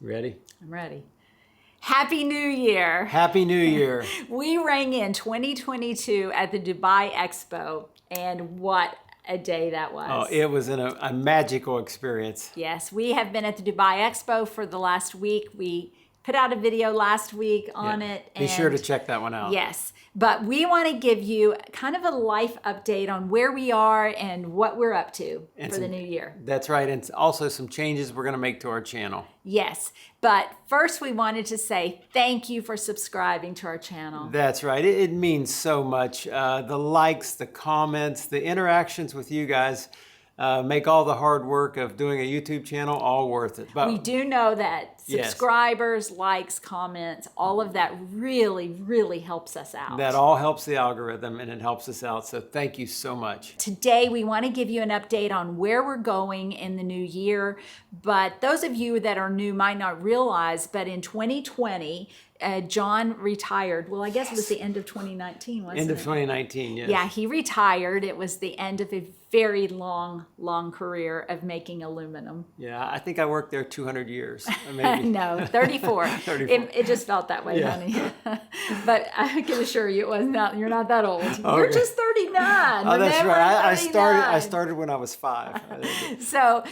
Ready? I'm ready. Happy New Year. Happy New Year. We rang in 2022 at the Dubai Expo, and what a day that was. Oh, it was a magical experience. Yes, we have been at the Dubai Expo for the last week. We put out a video last week on it. Be sure to check that one out. Yes, but we want to give you kind of a life update on where we are and what we're up to for the new year. That's right, and also some changes we're going to make to our channel. Yes, but first we wanted to say thank you for subscribing to our channel. That's right. It means so much. The likes, the comments, the interactions with you guys make all the hard work of doing a YouTube channel all worth it. But we do know that subscribers, likes, comments, all of that really, really helps us out. That all helps the algorithm and it helps us out. So thank you so much. Today, we want to give you an update on where we're going in the new year. But those of you that are new might not realize, but in 2020, John retired. Well, I guess it was the end of 2019, wasn't it? End of 2019, yes. Yeah, he retired. It was the end of a very long, long career of making aluminum. Yeah, I think I worked there 200 years. Maybe. No, 34. 34. It just felt that way, honey. But I can assure you, it was not. You're not that old. Okay. You're just 39. Oh, that's right. I 39. started when I was 5. So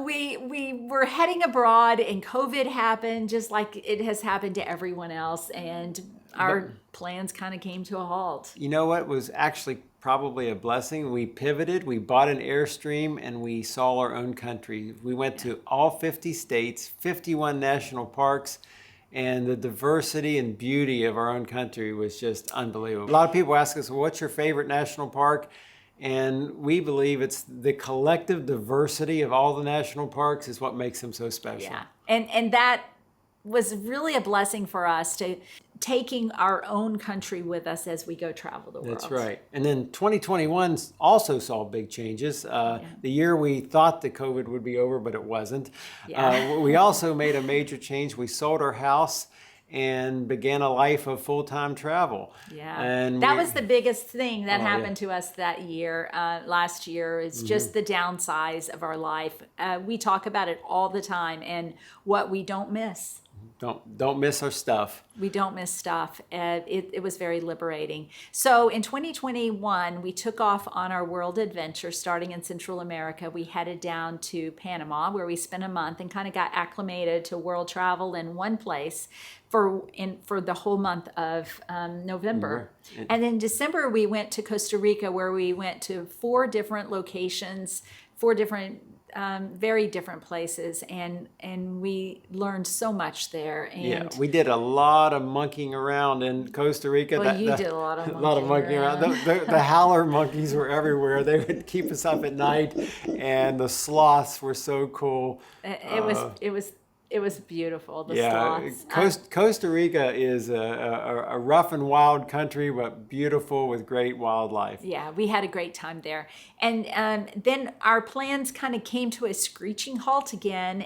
we were heading abroad, and COVID happened, just like it has happened to everyone else, and our plans kind of came to a halt. You know what was actually probably a blessing? We pivoted, we bought an Airstream, and we saw our own country. We went to all 50 states, 51 national parks, and the diversity and beauty of our own country was just unbelievable. A lot of people ask us, well, what's your favorite national park? And we believe it's the collective diversity of all the national parks is what makes them so special. Yeah, and that was really a blessing for us, to taking our own country with us as we go travel the world. That's right. And then 2021 also saw big changes. The year we thought the COVID would be over, but it wasn't. We also made a major change. We sold our house and began a life of full-time travel. Yeah, and that was the biggest thing that happened to us that year, last year. It's just the downsize of our life. We talk about it all the time, and what we don't miss. Don't miss our stuff. We don't miss stuff. It was very liberating. So in 2021, we took off on our world adventure, starting in Central America. We headed down to Panama, where we spent a month and kind of got acclimated to world travel in one place for the whole month of November. And then December, we went to Costa Rica, where we went to 4 different locations, 4 different very different places, and we learned so much there. And we did a lot of monkeying around in Costa Rica. Well, you did a lot of monkeying around. The howler monkeys were everywhere. They would keep us up at night, and the sloths were so cool. It was beautiful. The sloths. Costa Rica is a rough and wild country, but beautiful with great wildlife. Yeah, we had a great time there. And then our plans kind of came to a screeching halt again.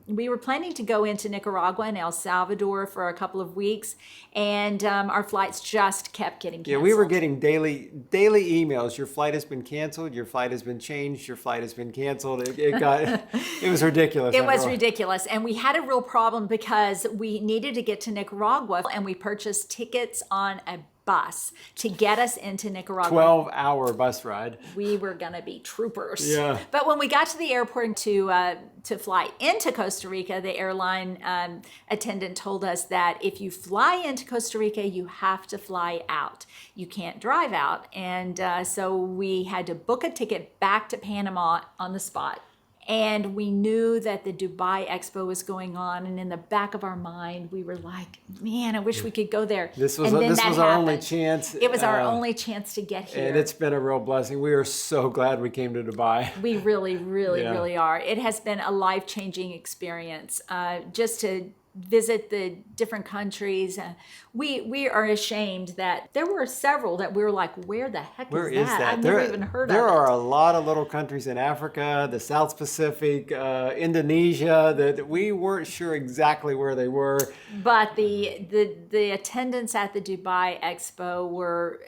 We were planning to go into Nicaragua and El Salvador for a couple of weeks, and our flights just kept getting canceled. Yeah, we were getting daily emails. Your flight has been canceled. Your flight has been changed. Your flight has been canceled. It was ridiculous. It was ridiculous, and we had a real problem because we needed to get to Nicaragua, and we purchased tickets on a bus to get us into Nicaragua. 12-hour bus ride. We were gonna be troopers. Yeah. But when we got to the airport to fly into Costa Rica, the airline attendant told us that if you fly into Costa Rica, you have to fly out. You can't drive out, and so we had to book a ticket back to Panama on the spot. And we knew that the Dubai Expo was going on, and in the back of our mind, we were like, "Man, I wish we could go there." This was our only chance. It was our only chance to get here, and it's been a real blessing. We are so glad we came to Dubai. We really, really, really are. It has been a life-changing experience. Just to visit the different countries. We are ashamed that there were several that we were like, where the heck Where is is that? that? I've never even heard of it. There are a lot of little countries in Africa, the South Pacific, Indonesia, that we weren't sure exactly where they were. But the attendants at the Dubai Expo were,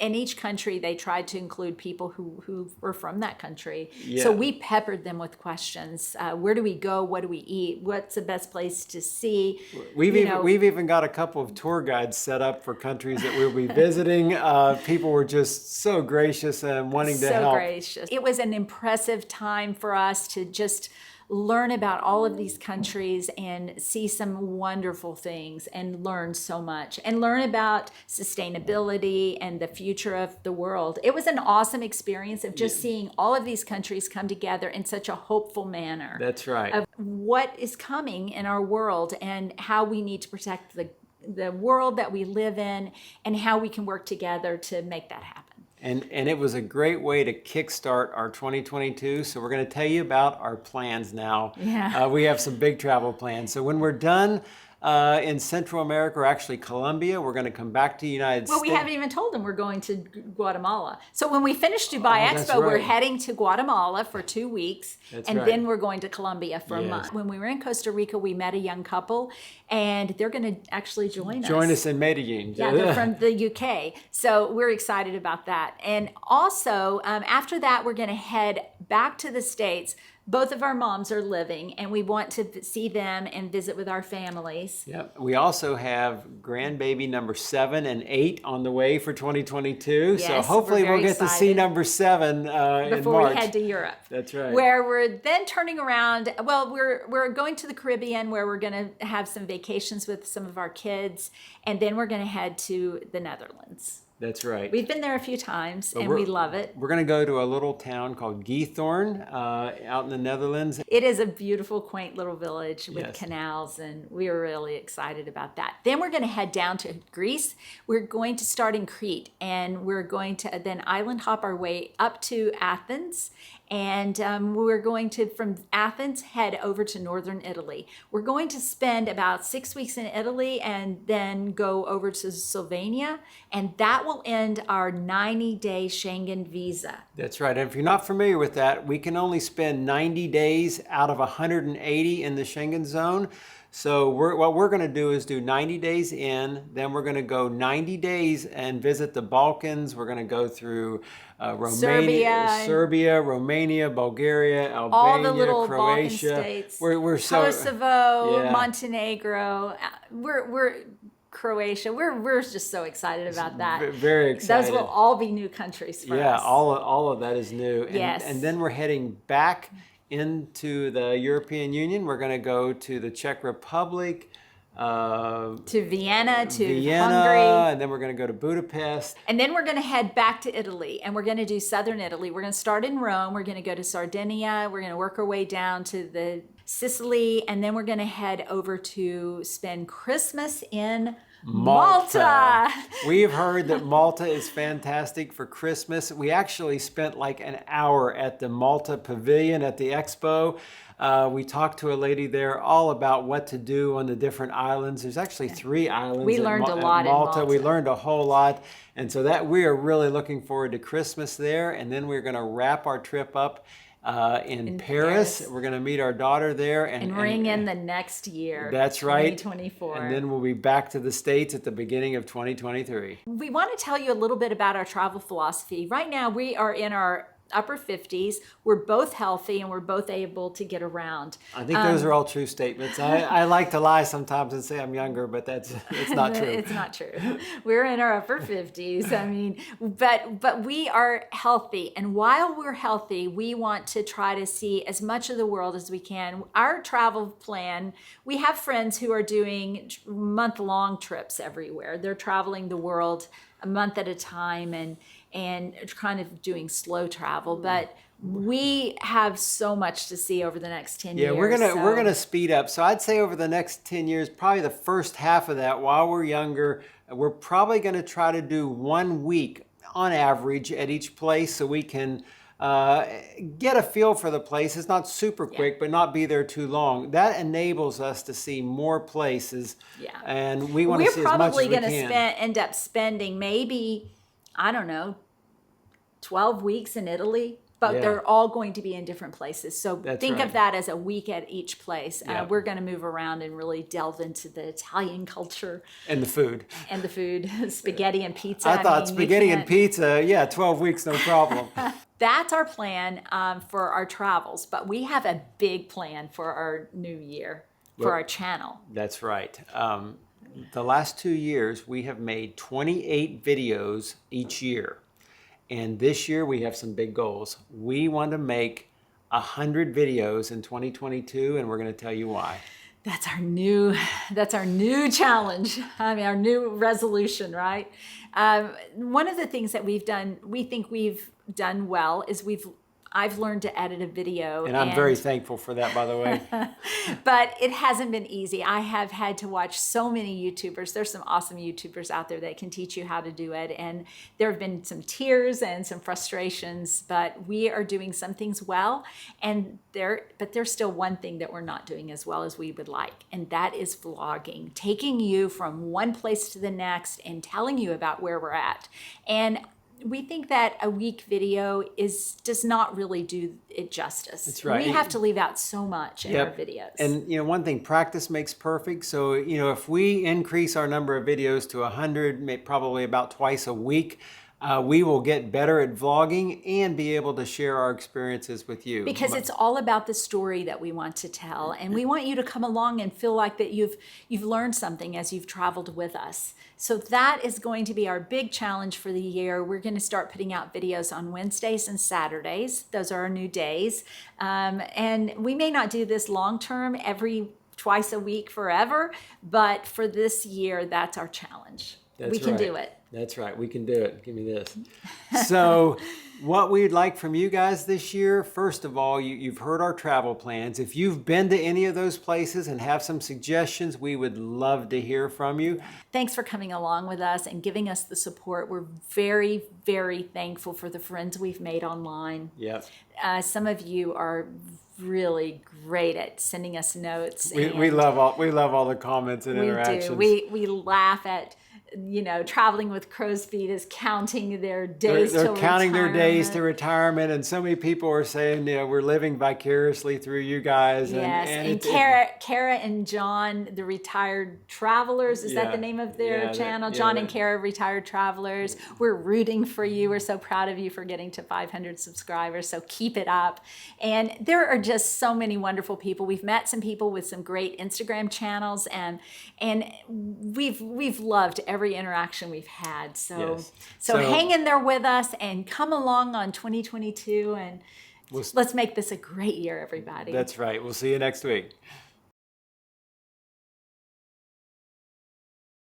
in each country, they tried to include people who were from that country. Yeah. So we peppered them with questions. Where do we go? What do we eat? What's the best place to see? We've even got a couple of tour guides set up for countries that we'll be visiting. People were just so gracious and wanting to help. So gracious. It was an impressive time for us to just learn about all of these countries and see some wonderful things and learn so much and learn about sustainability and the future of the world. It was an awesome experience of just seeing all of these countries come together in such a hopeful manner. That's right. Of what is coming in our world and how we need to protect the world that we live in and how we can work together to make that happen. And it was a great way to kickstart our 2022. So we're going to tell you about our plans now. Yeah. We have some big travel plans. So when we're done in Central America, or actually Colombia, we're going to come back to the United States. Well, we haven't even told them we're going to Guatemala. So when we finish Dubai that's Expo, we're right. heading to Guatemala for 2 weeks, That's and right. then we're going to Colombia for a Yes. month. When we were in Costa Rica, we met a young couple, and they're going to actually join us. Join us in Medellin. Yeah, they're from the UK. So we're excited about that. And also, after that, we're going to head back to the States. Both of our moms are living, and we want to see them and visit with our families. Yep. We also have grandbaby number 7 and 8 on the way for 2022. So Yes, hopefully we're we'll very get to see excited. number 7 in Before March. we head to Europe. That's right. Where we're then turning around. Well, we're going to the Caribbean, where we're going to have some vacations with some of our kids, and then we're going to head to the Netherlands. That's right. We've been there a few times, and we're- we love it. We're going to go to a little town called Giethoorn out in the Netherlands. It is a beautiful, quaint little village with Yes. canals, and we are really excited about that. Then we're going to head down to Greece. We're going to start in Crete, and we're going to then island hop our way up to Athens. And we're going to, from Athens, head over to northern Italy. We're going to spend about 6 weeks in Italy and then go over to Slovenia. And that will end our 90-day Schengen visa. That's right. And if you're not familiar with that, we can only spend 90 days out of 180 in the Schengen zone. So what we're going to do is do 90 days in, then we're going to go 90 days and visit the Balkans. We're going to go through Serbia, Romania, Bulgaria, Albania, All the little Croatia. Balkan states, We're so Kosovo, Yeah. Montenegro, we're Croatia. We're just so excited about that. very excited. Those will all be new countries for Yeah, us. all of that is new. And, Yes. and then we're heading back into the European Union. We're going to go to the Czech Republic, To Vienna, to Vienna, Hungary. and then we're going to go to Budapest. And then we're going to head back to Italy, and we're going to do southern Italy. We're going to start in Rome. We're going to go to Sardinia. We're going to work our way down to the Sicily, and then we're going to head over to spend Christmas in Malta. We've heard that Malta is fantastic for Christmas. We actually spent like an hour at the Malta Pavilion at the Expo. We talked to a lady there all about what to do on the different islands. There's actually 3 islands. We at learned a at lot in Malta. We learned a whole lot. And so that we are really looking forward to Christmas there. And then we're going to wrap our trip up in Paris. We're going to meet our daughter there. And ring in the next year. That's right. 2024. And then we'll be back to the States at the beginning of 2023. We want to tell you a little bit about our travel philosophy. Right now, we are in our upper 50s. We're both healthy and we're both able to get around. I think those are all true statements. I like to lie sometimes and say I'm younger, but it's not true. It's not true. We're in our upper 50s. I mean, but we are healthy. And while we're healthy, we want to try to see as much of the world as we can. Our travel plan, we have friends who are doing month-long trips everywhere. They're traveling the world a month at a time and kind of doing slow travel. But we have so much to see over the next 10 years. Yeah, we're gonna speed up. So I'd say over the next 10 years, probably the first half of that, while we're younger, we're probably gonna try to do 1 week on average at each place, so we can get a feel for the place. It's not super quick, but not be there too long. That enables us to see more places. Yeah. And we want to see as much as We're we probably can. going to end up spending maybe, I don't know, 12 weeks in Italy. But Yeah. they're all going to be in different places. So That's think right. of that as a week at each place. Yeah. We're going to move around and really delve into the Italian culture And the food. and the food, spaghetti and pizza. I thought mean, you spaghetti and can't- pizza, yeah, 12 weeks, no problem. That's our plan for our travels. But we have a big plan for our new year, for our channel. That's right. The last 2 years, we have made 28 videos each year. And this year, we have some big goals. We want to make 100 videos in 2022, and we're going to tell you why. That's our new challenge. I mean, our new resolution, right? One of the things that we think we've done well is I've learned to edit a video. And I'm very thankful for that, by the way. But it hasn't been easy. I have had to watch so many YouTubers. There's some awesome YouTubers out there that can teach you how to do it. And there have been some tears and some frustrations, but we are doing some things well. But there's still one thing that we're not doing as well as we would like. And that is vlogging, taking you from one place to the next and telling you about where we're at. And we think that a week video does not really do it justice. That's right. We have to leave out so much in our videos. And one thing, practice makes perfect. So if we increase our number of videos to 100, probably about twice a week, we will get better at vlogging and be able to share our experiences with you. Because it's all about the story that we want to tell, and we want you to come along and feel like that you've learned something as you've traveled with us. So that is going to be our big challenge for the year. We're going to start putting out videos on Wednesdays and Saturdays. Those are our new days. And we may not do this long term, twice a week forever, but for this year, that's our challenge. We can do it. That's right. We can do it. Give me this. So what we'd like from you guys this year, first of all, you've heard our travel plans. If you've been to any of those places and have some suggestions, we would love to hear from you. Thanks for coming along with us and giving us the support. We're very, very thankful for the friends we've made online. Yep. Some of you are really great at sending us notes. We love all the comments and interactions. We laugh at traveling with crow's feet is counting their days. They're counting their days to retirement, and so many people are saying, we're living vicariously through you guys. Yes, and Kara and John, the retired travelers, is that the name of their channel? John and Kara, retired travelers. We're rooting for you. We're so proud of you for getting to 500 subscribers. So keep it up. And there are just so many wonderful people. We've met some people with some great Instagram channels, and we've loved every interaction we've had. So hang in there with us and come along on 2022, and let's make this a great year, everybody. That's right. We'll see you next week.